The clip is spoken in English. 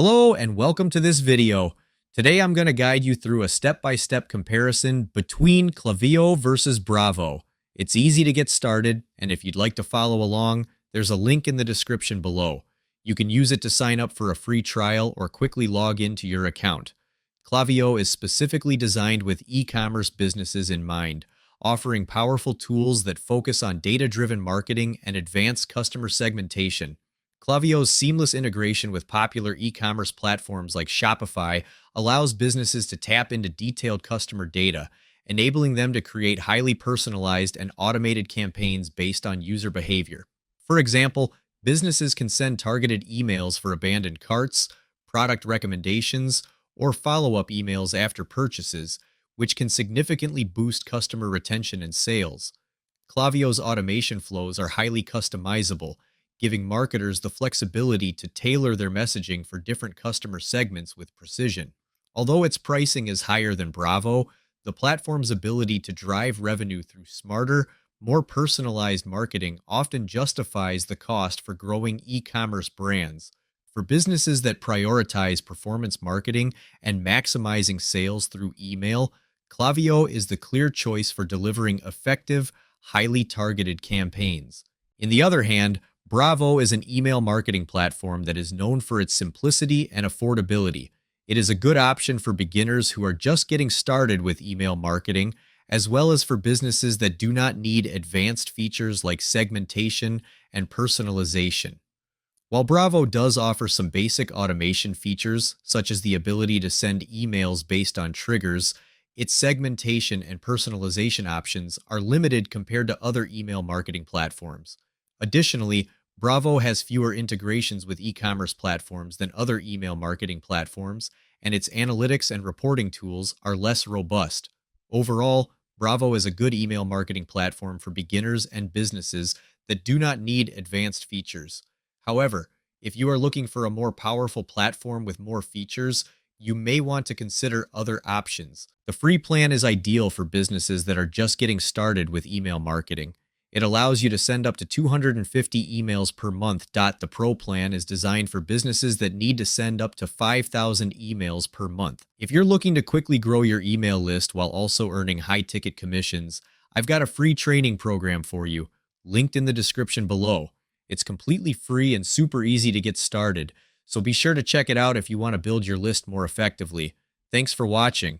Hello and welcome to this video. Today I'm going to guide you through a step-by-step comparison between Klaviyo versus Brevo. It's easy to get started, and if you'd like to follow along, there's a link in the description below. You can use it to sign up for a free trial or quickly log into your account. Klaviyo is specifically designed with e-commerce businesses in mind, offering powerful tools that focus on data-driven marketing and advanced customer segmentation. Klaviyo's seamless integration with popular e-commerce platforms like Shopify allows businesses to tap into detailed customer data, enabling them to create highly personalized and automated campaigns based on user behavior. For example, businesses can send targeted emails for abandoned carts, product recommendations, or follow-up emails after purchases, which can significantly boost customer retention and sales. Klaviyo's automation flows are highly customizable, giving marketers the flexibility to tailor their messaging for different customer segments with precision. Although its pricing is higher than Brevo, the platform's ability to drive revenue through smarter, more personalized marketing often justifies the cost for growing e-commerce brands. For businesses that prioritize performance marketing and maximizing sales through email, Klaviyo is the clear choice for delivering effective, highly targeted campaigns. On the other hand, Brevo is an email marketing platform that is known for its simplicity and affordability. It is a good option for beginners who are just getting started with email marketing, as well as for businesses that do not need advanced features like segmentation and personalization. While Brevo does offer some basic automation features, such as the ability to send emails based on triggers, its segmentation and personalization options are limited compared to other email marketing platforms. Additionally, Brevo has fewer integrations with e-commerce platforms than other email marketing platforms, and its analytics and reporting tools are less robust. Overall, Brevo is a good email marketing platform for beginners and businesses that do not need advanced features. However, if you are looking for a more powerful platform with more features, you may want to consider other options. The free plan is ideal for businesses that are just getting started with email marketing. It allows you to send up to 250 emails per month. The Pro plan is designed for businesses that need to send up to 5,000 emails per month. If you're looking to quickly grow your email list while also earning high-ticket commissions, I've got a free training program for you, linked in the description below. It's completely free and super easy to get started, so be sure to check it out if you want to build your list more effectively. Thanks for watching.